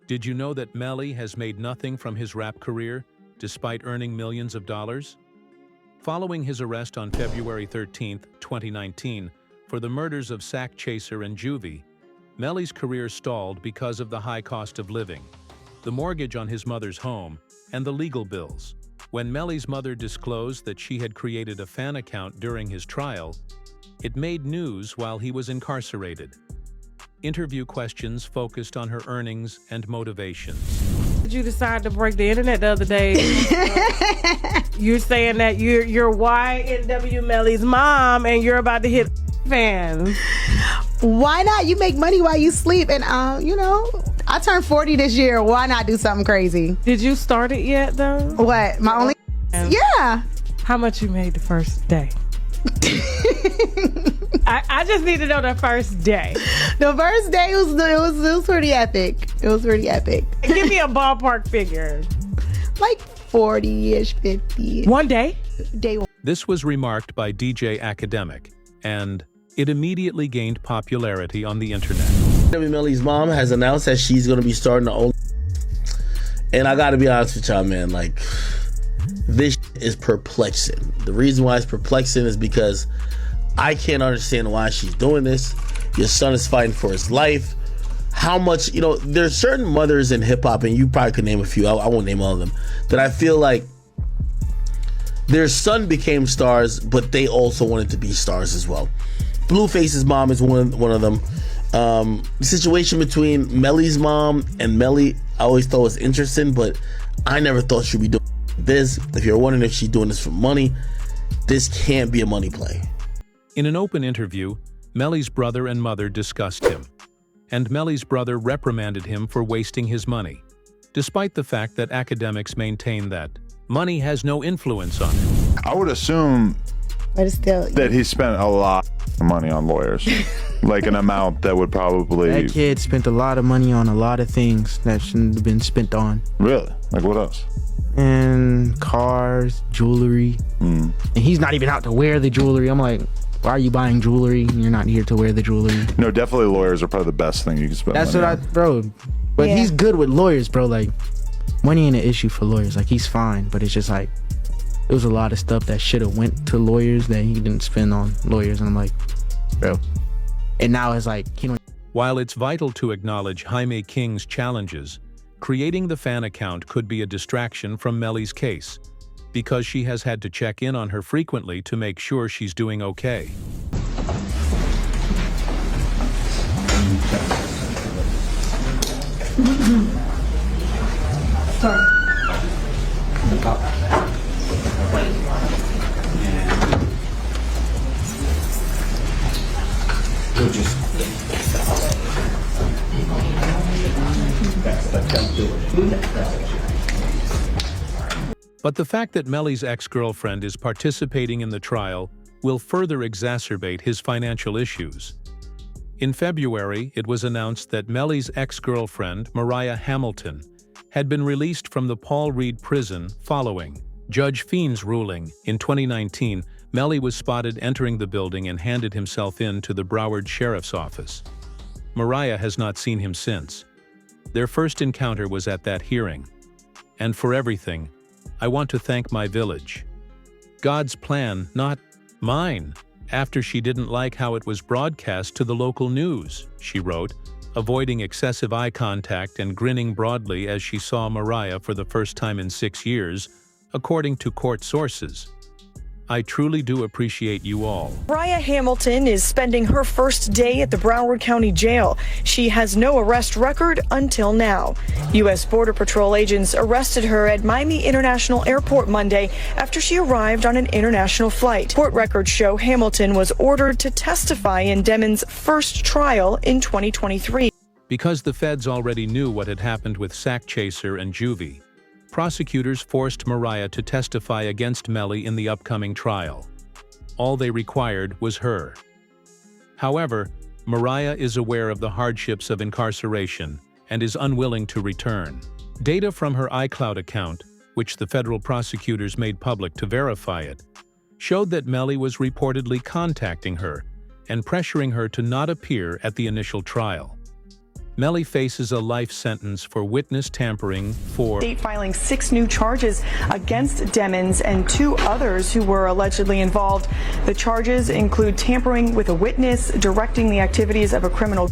Did you know that Melly has made nothing from his rap career, despite earning millions of dollars? Following his arrest on February 13, 2019, for the murders of Sack Chaser and Juvie, Melly's career stalled because of the high cost of living, the mortgage on his mother's home, and the legal bills. When Melly's mother disclosed that she had created a fan account during his trial, it made news while he was incarcerated. Interview questions focused on her earnings and motivations. Did you decide to break the internet the other day? You're saying that you're YNW Melly's mom and you're about to hit fans. Why not? You make money while you sleep, and I turned 40 this year. Why not do something crazy? Did you start it yet though? What? My only? Yeah. How much you made the first day? I just need to know the first day. The first day was pretty epic. It was pretty epic. Give me a ballpark figure. Like 40-ish, 50. One day? Day one. This was remarked by DJ Academic, and it immediately gained popularity on the internet. YNW Melly's mom has announced that she's going to be starting her own. And I got to be honest with y'all, man, like, this is perplexing. The reason why it's perplexing is because I can't understand why she's doing this. Your son is fighting for his life. How much, there's certain mothers in hip hop, and you probably could name a few, I won't name all of them, that I feel like their son became stars, but they also wanted to be stars as well. Blueface's mom is one of them. The situation between Melly's mom and Melly, I always thought was interesting, but I never thought she'd be doing this. If you're wondering if she's doing this for money, this can't be a money play. In an open interview, Melly's brother and mother discussed him, and Melly's brother reprimanded him for wasting his money, despite the fact that academics maintain that money has no influence on him. I would assume that he spent a lot of money on lawyers, like an amount that would probably... That kid spent a lot of money on a lot of things that shouldn't have been spent on. Really? Like what else? And cars, jewelry. And he's not even out to wear the jewelry. I'm like, why are you buying jewelry? You're not here to wear the jewelry. No, definitely lawyers are probably the best thing you can spend That's money what on. bro. But he's good with lawyers, bro. Like, money ain't an issue for lawyers. Like, he's fine, but it's just like, there was a lot of stuff that should have went to lawyers that he didn't spend on lawyers. And I'm like, bro. And now it's like, While it's vital to acknowledge Jaime King's challenges, creating the fan account could be a distraction from Melly's case, because she has had to check in on her frequently to make sure she's doing okay. But the fact that Melly's ex-girlfriend is participating in the trial will further exacerbate his financial issues. In February, it was announced that Melly's ex-girlfriend, Mariah Hamilton, had been released from the Paul Reed prison following Judge Fiend's ruling. In 2019, Melly was spotted entering the building and handed himself in to the Broward Sheriff's Office. Mariah has not seen him since. Their first encounter was at that hearing. And for everything, I want to thank my village. God's plan, not mine, after she didn't like how it was broadcast to the local news, she wrote, avoiding excessive eye contact and grinning broadly as she saw Mariah for the first time in 6 years, according to court sources. I truly do appreciate you all. Mariah Hamilton is spending her first day at the Broward County Jail. She has no arrest record until now. U.S. Border Patrol agents arrested her at Miami International Airport Monday after she arrived on an international flight. Court records show Hamilton was ordered to testify in Demon's first trial in 2023. Because the feds already knew what had happened with Sack Chaser and Juvie, prosecutors forced Mariah to testify against Melly in the upcoming trial. All they required was her. However, Mariah is aware of the hardships of incarceration and is unwilling to return. Data from her iCloud account, which the federal prosecutors made public to verify it, showed that Melly was reportedly contacting her and pressuring her to not appear at the initial trial. Melly faces a life sentence for witness tampering for State filing 6 new charges against Demmons and 2 others who were allegedly involved. The charges include tampering with a witness, directing the activities of a criminal,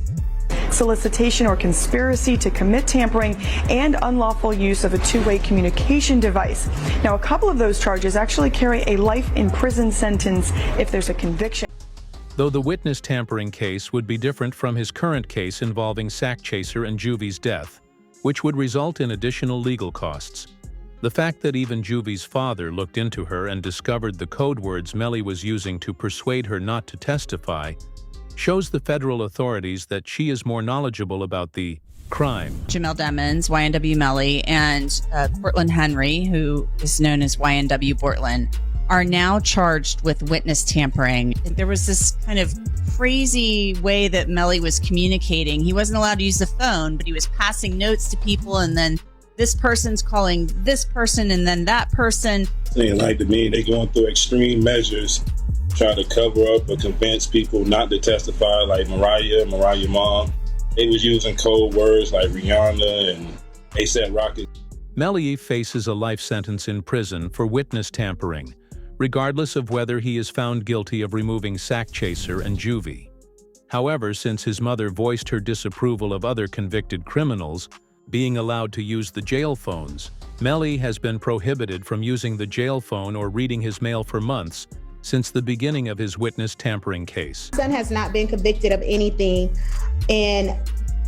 solicitation or conspiracy to commit tampering, and unlawful use of a two-way communication device. Now, a couple of those charges actually carry a life in prison sentence if there's a conviction. though the witness tampering case would be different from his current case involving Sack Chaser and Juvie's death, which would result in additional legal costs. The fact that even Juvie's father looked into her and discovered the code words Melly was using to persuade her not to testify shows the federal authorities that she is more knowledgeable about the crime. Jamel Demmons, YNW Melly, and Cortland Henry, who is known as YNW Bortland, are now charged with witness tampering. There was this kind of crazy way that Melly was communicating. He wasn't allowed to use the phone, but he was passing notes to people, and then this person's calling this person and then that person. Saying like to me, they going through extreme measures, trying to cover up or convince people not to testify, like Mariah mom. They was using code words like Rihanna and A$AP Rocky. Melly faces a life sentence in prison for witness tampering, regardless of whether he is found guilty of removing Sack Chaser and Juvie. However, since his mother voiced her disapproval of other convicted criminals being allowed to use the jail phones, Melly has been prohibited from using the jail phone or reading his mail for months since the beginning of his witness tampering case. My son has not been convicted of anything, and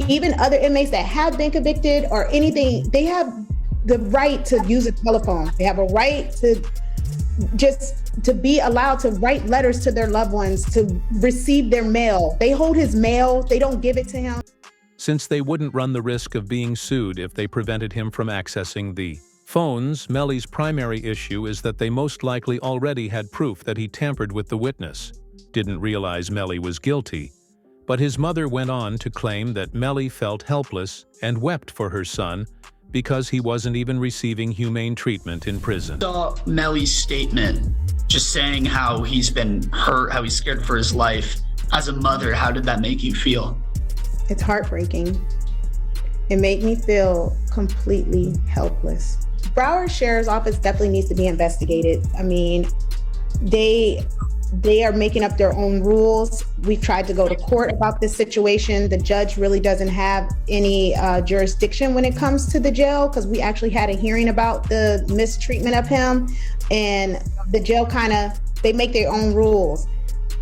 even other inmates that have been convicted or anything, they have the right to use a telephone. They have a right to be allowed to write letters to their loved ones, to receive their mail. They hold his mail, they don't give it to him. Since they wouldn't run the risk of being sued if they prevented him from accessing the phones, Melly's primary issue is that they most likely already had proof that he tampered with the witness, didn't realize Melly was guilty. But his mother went on to claim that Melly felt helpless and wept for her son because he wasn't even receiving humane treatment in prison. Saw Melly's statement just saying how he's been hurt, how he's scared for his life. As a mother, how did that make you feel? It's heartbreaking. It made me feel completely helpless. Broward Sheriff's Office definitely needs to be investigated. I mean, they are making up their own rules. We've tried to go to court about this situation. The judge really doesn't have any jurisdiction when it comes to the jail, because we actually had a hearing about the mistreatment of him, and the jail they make their own rules.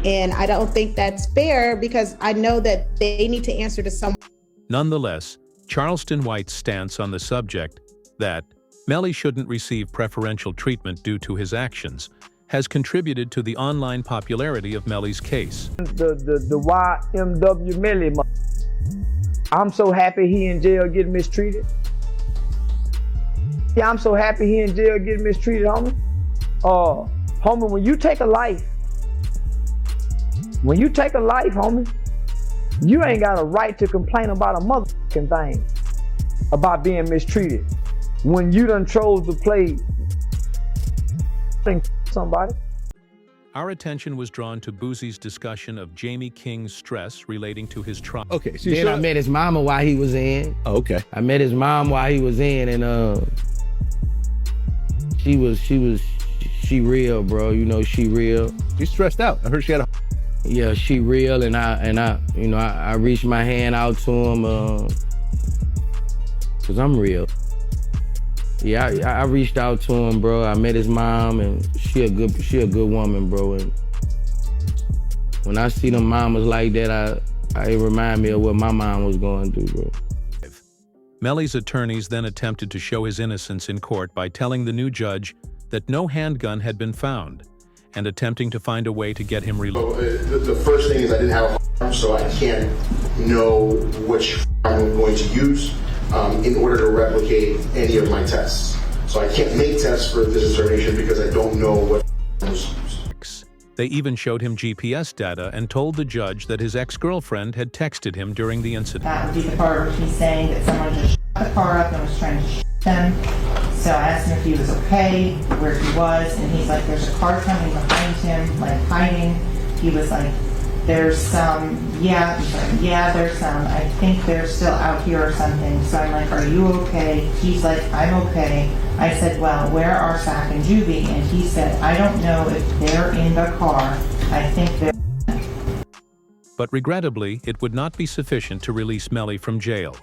And I don't think that's fair, because I know that they need to answer to someone. Nonetheless, Charleston White's stance on the subject, that Melly shouldn't receive preferential treatment due to his actions, has contributed to the online popularity of Melly's case. The YNW Melly, I'm so happy he in jail getting mistreated. Yeah, I'm so happy he in jail getting mistreated, homie. Homie, when you take a life, homie, you ain't got a right to complain about a motherfucking thing, about being mistreated. When you done chose to play somebody. Our attention was drawn to Boosie's discussion of Jamie King's stress relating to his trial. Okay, so Then I met his mama while he was in. Oh, okay. I met his mom while he was in, and she real, bro. You know, she real. She's stressed out. I heard she had a... Yeah, she real, and I reached my hand out to him, cause I'm real. Yeah, I reached out to him, bro. I met his mom, and she a good woman, bro. And when I see them mamas like that, it remind me of what my mom was going through, bro. Melly's attorneys then attempted to show his innocence in court by telling the new judge that no handgun had been found, and attempting to find a way to get him released. The first thing is I didn't have a firearm, so I can't know which firearm I'm going to use in order to replicate any of my tests. So I can't make tests for this determination because I don't know what firearms to use. They even showed him GPS data and told the judge that his ex-girlfriend had texted him during the incident. That would be the part where he's saying that someone just shot the car up and was trying to shoot them. So I asked him if he was okay, where he was, and he's like, there's a car coming behind him, like hiding. He was like, there's some, there's some, I think they're still out here or something. So I'm like, are you okay? He's like, I'm okay. I said, well, where are Zach and Juvie? And he said, I don't know if they're in the car. I think they're... But regrettably, it would not be sufficient to release Melly from jail.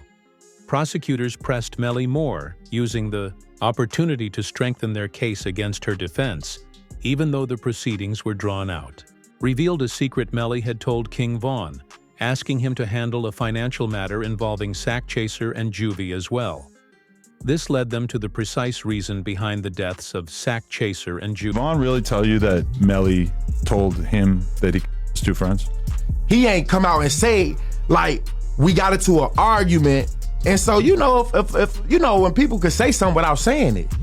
Prosecutors pressed Melly more, using the opportunity to strengthen their case against her defense, even though the proceedings were drawn out. Revealed a secret Melly had told King Von, asking him to handle a financial matter involving Sack Chaser and Juvie as well. This led them to the precise reason behind the deaths of Sack Chaser and Juvie. Vaughn really tell you that Melly told him that he was two friends? He ain't come out and say, like, we got into an argument. And so, you know, if you know, when people could say something without saying it.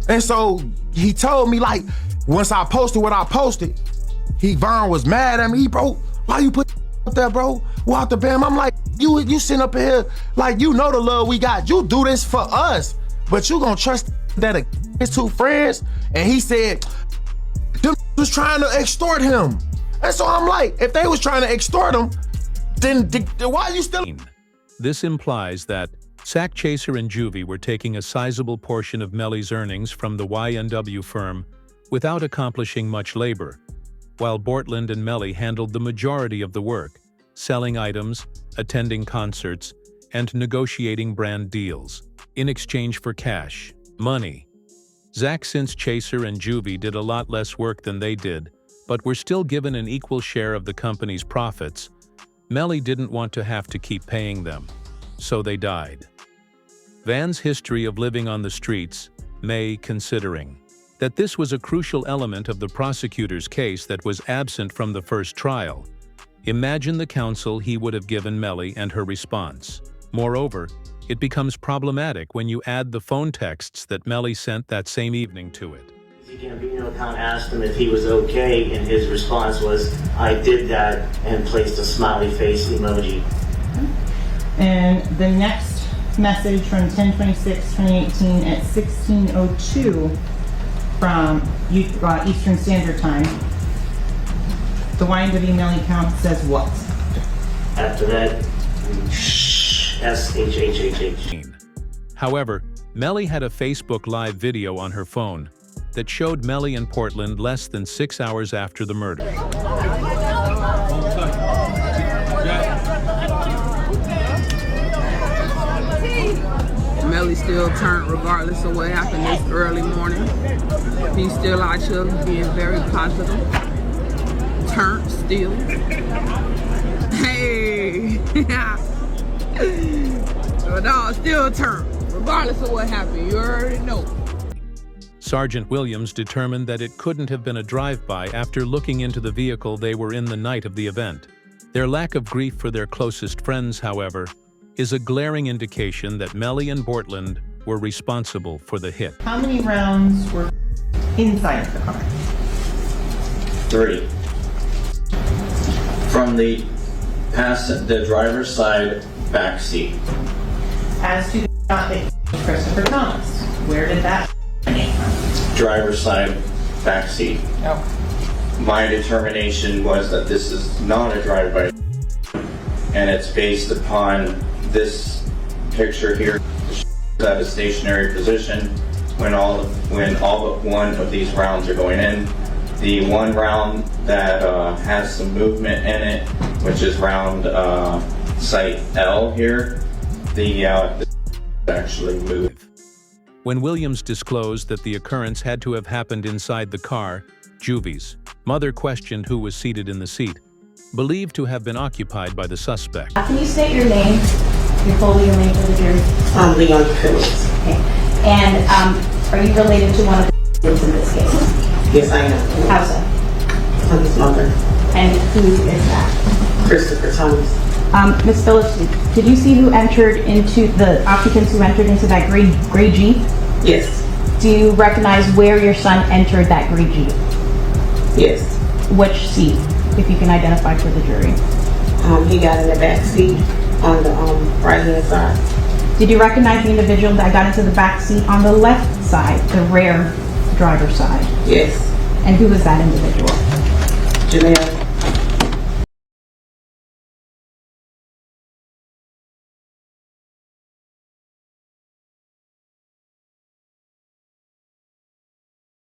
And so he told me, like, once I posted what I posted, Vaughn was mad at me. Bro, why you put up there, bro? Walk the bam. I'm like, you sitting up here, like, you know the love we got. You do this for us, but you gonna trust that his two friends? And he said, them was trying to extort him. And so I'm like, if they was trying to extort him, then why you still? This implies that Sack Chaser and Juvie were taking a sizable portion of Melly's earnings from the YNW firm without accomplishing much labor, while Bortland and Melly handled the majority of the work, selling items, attending concerts, and negotiating brand deals, in exchange for cash, money. Zach, since Chaser and Juvie did a lot less work than they did, but were still given an equal share of the company's profits, Melly didn't want to have to keep paying them, so they died. Van's history of living on the streets may, considering that this was a crucial element of the prosecutor's case that was absent from the first trial, imagine the counsel he would have given Melly and her response. Moreover, it becomes problematic when you add the phone texts that Melly sent that same evening to it. The Gambino account asked him if he was okay, and his response was, I did that, and placed a smiley face emoji. And the next message from 10/26/2018 at 16:02 from Eastern Standard Time. The YNW Melly account says what? After that, SHHHH. However, Melly had a Facebook Live video on her phone that showed Melly and Portland less than 6 hours after the murder. Melly still turned regardless of what happened this early morning. He's still out here being very positive. Turned still. Hey! No, still turned, regardless of what happened. You already know. Sergeant Williams determined that it couldn't have been a drive-by after looking into the vehicle they were in the night of the event. Their lack of grief for their closest friends, however, is a glaring indication that Melly and Bortland were responsible for the hit. How many rounds were inside the car? 3. From the driver's side back seat. As to the shot that Christopher Thomas, where did that come from? Driver's side back seat. Oh. My determination was that this is not a drive-by, and it's based upon this picture here at a stationary position when all but one of these rounds are going in. The one round that has some movement in it, which is round site L here, the actually moved. When Williams disclosed that the occurrence had to have happened inside the car, Juvie's mother questioned who was seated in the seat, believed to have been occupied by the suspect. Can you state your name, your full legal name for the jury? Leon Phillips. Okay. And are you related to one of the victims in this case? Yes, I am. How so? I'm his mother. And who is that? Christopher Thomas. Ms. Phillips, did you see who entered into the occupants who entered into that gray Jeep? Yes. Do you recognize where your son entered that gray Jeep? Yes. Which seat, if you can identify for the jury? He got in the back seat on the right hand side. Did you recognize the individual that got into the back seat on the left side, the rear driver's side? Yes. And who was that individual? Janelle